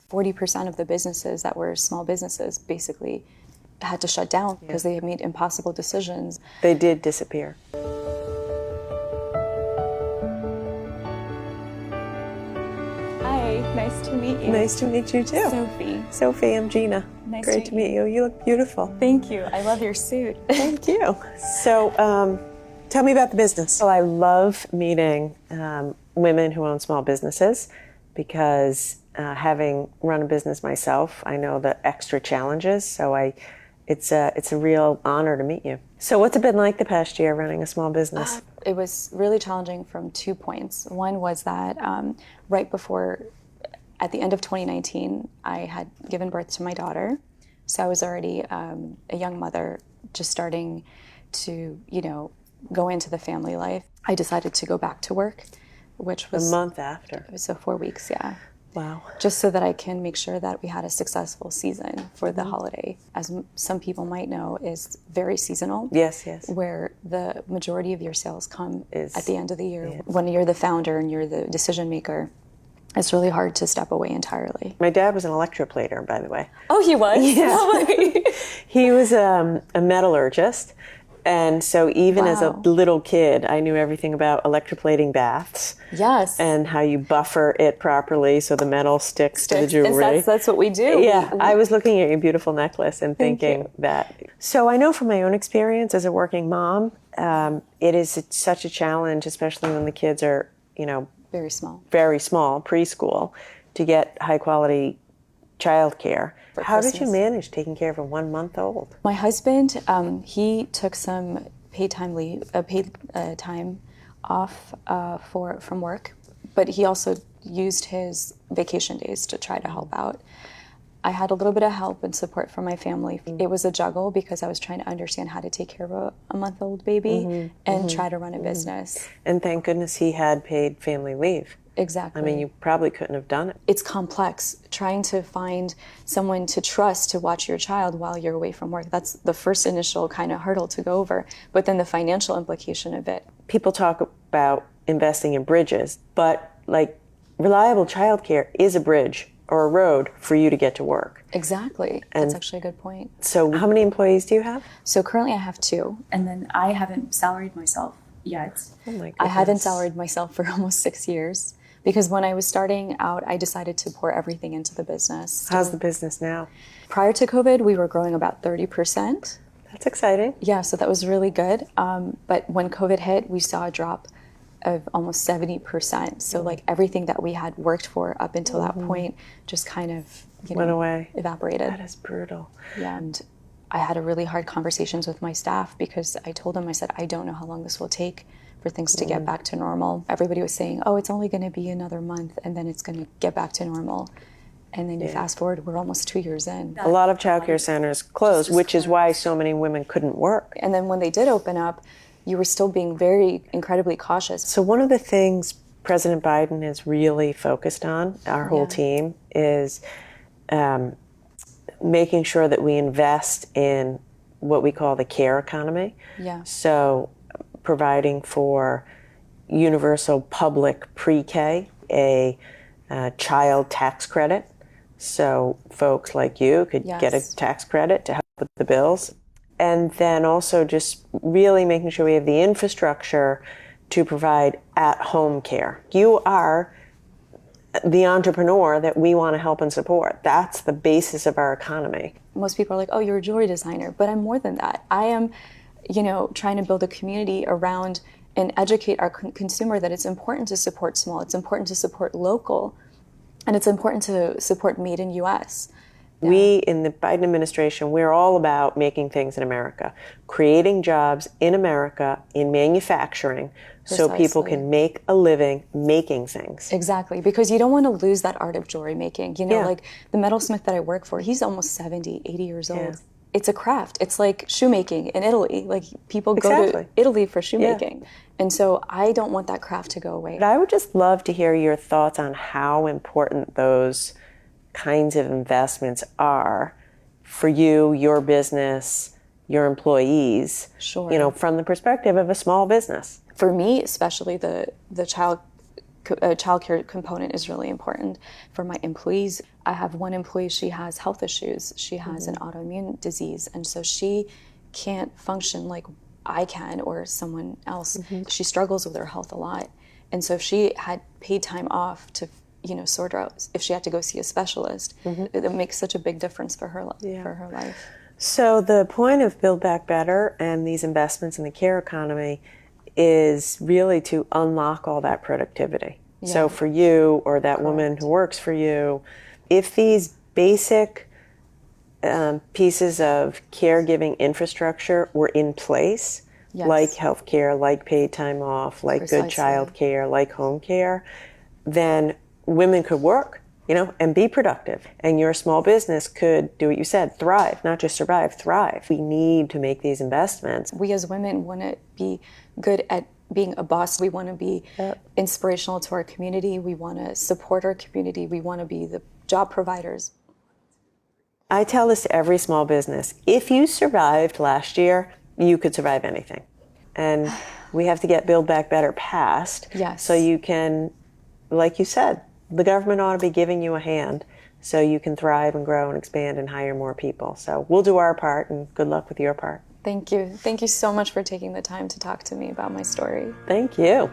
40% of the businesses that were small businesses basically had to shut down because they had made impossible decisions. They did disappear. Hi, nice to meet you. Nice to meet you too. Sophie. Sophie, I'm Gina. Nice Great to meet you. You look beautiful. Thank you. I love your suit. Thank you. So, tell me about the business. Well, I love meeting women who own small businesses because having run a business myself, I know the extra challenges. So it's a real honor to meet you. So what's it been like the past year running a small business? It was really challenging from 2 points. One was that right before, at the end of 2019, I had given birth to my daughter. So I was already a young mother, just starting to, go into the family life. I decided to go back to work, which was a month after. So 4 weeks, yeah. Wow. Just so that I can make sure that we had a successful season for the holiday. As some people might know, is very seasonal. Yes, yes. Where the majority of your sales come at the end of the year. Yeah. When you're the founder and you're the decision maker, it's really hard to step away entirely. My dad was an electroplater, by the way. Oh, he was? Yeah. He was a metallurgist. And so even as a little kid, I knew everything about electroplating baths. Yes. And how you buffer it properly so the metal sticks to the jewelry. That's what we do. Yeah. I was looking at your beautiful necklace and thinking that. So I know from my own experience as a working mom, it is such a challenge, especially when the kids are, very small, preschool, to get high quality childcare. How did you manage taking care of a 1 month old? My husband, he took some paid time off from work, but he also used his vacation days to try to help out. I had a little bit of help and support from my family. It was a juggle because I was trying to understand how to take care of a month-old baby and try to run a business. And thank goodness he had paid family leave. Exactly. I mean, you probably couldn't have done it. It's complex. Trying to find someone to trust to watch your child while you're away from work. That's the first initial kind of hurdle to go over. But then the financial implication of it. People talk about investing in bridges, but reliable childcare is a bridge or a road for you to get to work. Exactly. That's actually a good point. So how many employees do you have? So currently I have 2. And then I haven't salaried myself yet. Oh my goodness. I hadn't salaried myself for almost 6 years. Because when I was starting out, I decided to pour everything into the business. How's the business now? Prior to COVID, we were growing about 30%. That's exciting. Yeah, so that was really good. But when COVID hit, we saw a drop of almost 70%. So everything that we had worked for up until that point just kind of went away, evaporated. That is brutal. Yeah, and I had a really hard conversations with my staff because I told them, I said, I don't know how long this will take for things to get back to normal. Everybody was saying, oh, it's only going to be another month and then it's going to get back to normal. And then you fast forward, we're almost 2 years in. A lot of childcare centers closed, which is why so many women couldn't work. And then when they did open up, you were still being very incredibly cautious. So one of the things President Biden is really focused on, our whole team, is making sure that we invest in what we call the care economy. Yeah. So providing for universal public pre-K, a child tax credit. So folks like you could get a tax credit to help with the bills. And then also just really making sure we have the infrastructure to provide at-home care. You are the entrepreneur that we want to help and support. That's the basis of our economy. Most people are like, oh, you're a jewelry designer, but I'm more than that. I am, trying to build a community around and educate our consumer that it's important to support small, it's important to support local, and it's important to support made in U.S. Yeah. We, in the Biden administration, we're all about making things in America, creating jobs in America, in manufacturing, so people can make a living making things. Exactly, because you don't want to lose that art of jewelry making. Like the metalsmith that I work for, he's almost 70, 80 years old. Yeah. It's a craft. It's like shoemaking in Italy. Like people go to Italy for shoemaking. Yeah. And so I don't want that craft to go away. But I would just love to hear your thoughts on how important those kinds of investments are for you, your business, your employees, Sure. From the perspective of a small business. For me, especially the child childcare component is really important. For my employees, I have one employee, she has health issues. She has an autoimmune disease, and so she can't function like I can or someone else. She struggles with her health a lot. And so if she had paid time off to, sort out, if she had to go see a specialist, it makes such a big difference for her, for her life. So the point of Build Back Better and these investments in the care economy is really to unlock all that productivity. Yeah. So for you or that woman who works for you, if these basic pieces of caregiving infrastructure were in place, like healthcare, like paid time off, like good child care, like home care, then women could work, and be productive. And your small business could do what you said, thrive, not just survive, thrive. We need to make these investments. We as women want to be good at being a boss. We want to be inspirational to our community. We want to support our community. We want to be the job providers. I tell this to every small business. If you survived last year, you could survive anything. And we have to get Build Back Better passed. Yes. So you can, like you said, the government ought to be giving you a hand so you can thrive and grow and expand and hire more people. So we'll do our part, and good luck with your part. Thank you. Thank you so much for taking the time to talk to me about my story. Thank you.